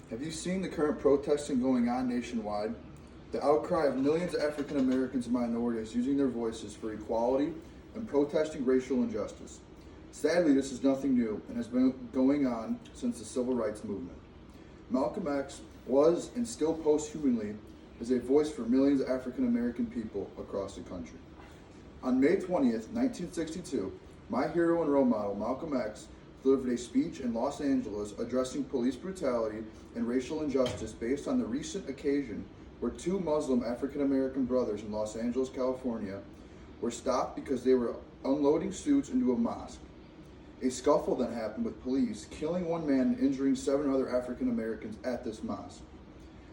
Have you seen the current protesting going on nationwide? The outcry of millions of African Americans and minorities using their voices for equality and protesting racial injustice. Sadly, this is nothing new and has been going on since the Civil Rights Movement. Malcolm X was, and still posthumously, is a voice for millions of African American people across the country. On May 20th, 1962, my hero and role model, Malcolm X, delivered a speech in Los Angeles addressing police brutality and racial injustice based on the recent occasion where two Muslim African American brothers in Los Angeles, California, were stopped because they were unloading suits into a mosque. A scuffle then happened with police, killing one man and injuring 7 other African Americans at this mosque.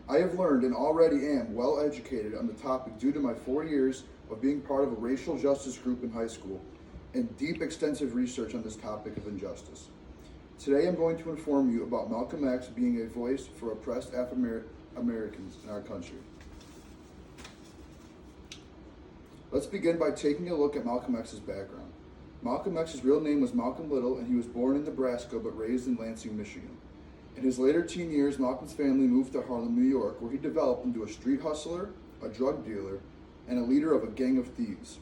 I have learned and already am well educated on the topic due to my 4 years of being part of a racial justice group in high school and deep extensive research on this topic of injustice. Today I'm going to inform you about Malcolm X being a voice for oppressed African Americans in our country. Let's begin by taking a look at Malcolm X's background. Malcolm X's real name was Malcolm Little, and he was born in Nebraska but raised in Lansing, Michigan. In his later teen years, Malcolm's family moved to Harlem, New York, where he developed into a street hustler, a drug dealer, and a leader of a gang of thieves.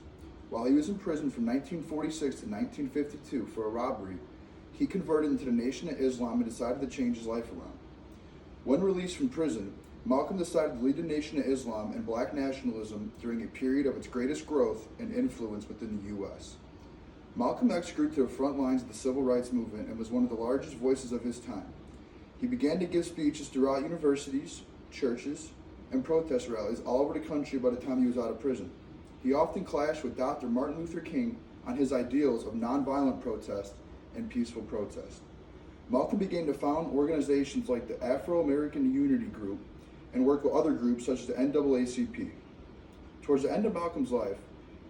While he was in prison from 1946 to 1952 for a robbery, he converted into the Nation of Islam and decided to change his life around. When released from prison, Malcolm decided to lead the Nation of Islam and black nationalism during a period of its greatest growth and influence within the U.S. Malcolm X grew to the front lines of the Civil Rights Movement and was one of the largest voices of his time. He began to give speeches throughout universities, churches, and protest rallies all over the country by the time he was out of prison. He often clashed with Dr. Martin Luther King on his ideals of nonviolent protest and peaceful protest. Malcolm began to found organizations like the Afro-American Unity Group and worked with other groups such as the NAACP. Towards the end of Malcolm's life,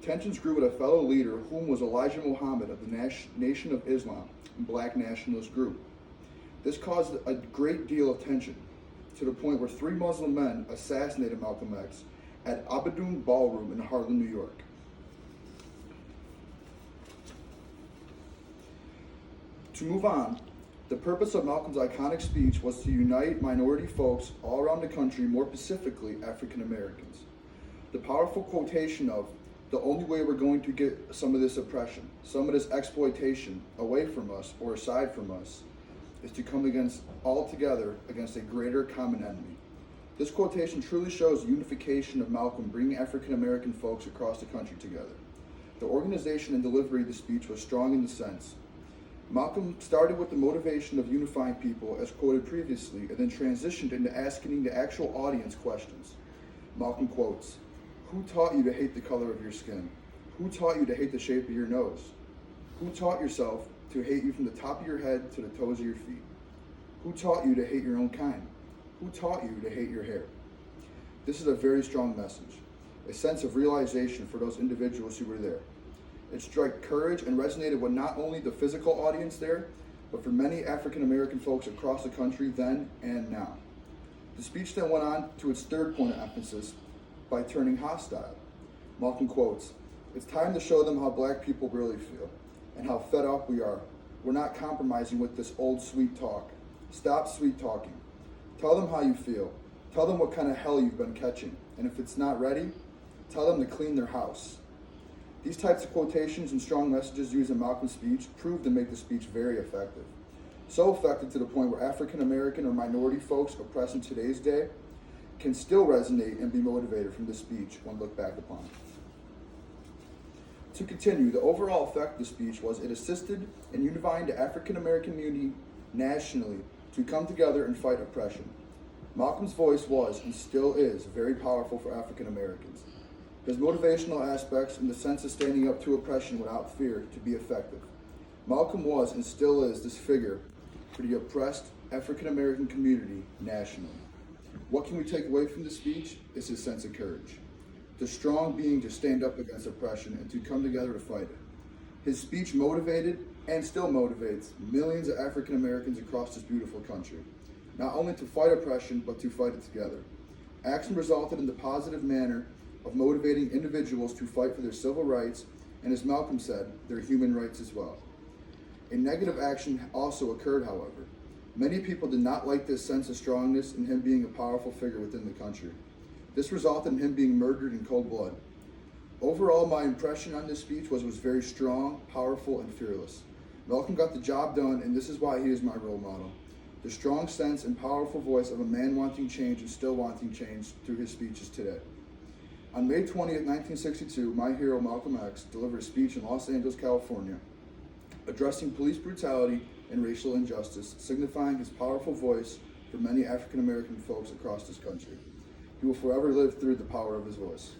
tensions grew with a fellow leader whom was Elijah Muhammad of the Nation of Islam and Black Nationalist Group. This caused a great deal of tension, to the point where 3 Muslim men assassinated Malcolm X at Abadoon Ballroom in Harlem, New York. To move on, the purpose of Malcolm's iconic speech was to unite minority folks all around the country, more specifically African Americans. The powerful quotation of, "The only way we're going to get some of this oppression, some of this exploitation away from us or aside from us, is to come all together against a greater common enemy." This quotation truly shows the unification of Malcolm bringing African American folks across the country together. The organization and delivery of the speech was strong in the sense. Malcolm started with the motivation of unifying people, as quoted previously, and then transitioned into asking the actual audience questions. Malcolm quotes, "Who taught you to hate the color of your skin? Who taught you to hate the shape of your nose? Who taught yourself to hate you from the top of your head to the toes of your feet? Who taught you to hate your own kind? Who taught you to hate your hair?" This is a very strong message, a sense of realization for those individuals who were there. It struck courage and resonated with not only the physical audience there, but for many African American folks across the country then and now. The speech then went on to its third point of emphasis by turning hostile. Malcolm quotes, "It's time to show them how black people really feel and how fed up we are. We're not compromising with this old sweet talk. Stop sweet talking. Tell them how you feel. Tell them what kind of hell you've been catching. And if it's not ready, tell them to clean their house." These types of quotations and strong messages used in Malcolm's speech proved to make the speech very effective. So effective to the point where African American or minority folks oppressed in today's day can still resonate and be motivated from this speech when looked back upon. To continue, the overall effect of the speech was it assisted in unifying the African American community nationally to come together and fight oppression. Malcolm's voice was, and still is, very powerful for African Americans. His motivational aspects and the sense of standing up to oppression without fear to be effective. Malcolm was, and still is, this figure for the oppressed African American community nationally. What can we take away from this speech? Is his sense of courage. The strong being to stand up against oppression and to come together to fight it. His speech motivated and still motivates millions of African Americans across this beautiful country, not only to fight oppression, but to fight it together. Action resulted in the positive manner of motivating individuals to fight for their civil rights, and as Malcolm said, their human rights as well. A negative action also occurred, however. Many people did not like this sense of strongness and him being a powerful figure within the country. This resulted in him being murdered in cold blood. Overall, my impression on this speech was it was very strong, powerful, and fearless. Malcolm got the job done, and this is why he is my role model. The strong sense and powerful voice of a man wanting change and still wanting change through his speeches today. On May 20th, 1962, my hero Malcolm X delivered a speech in Los Angeles, California, addressing police brutality and racial injustice, signifying his powerful voice for many African American folks across this country. He will forever live through the power of his voice.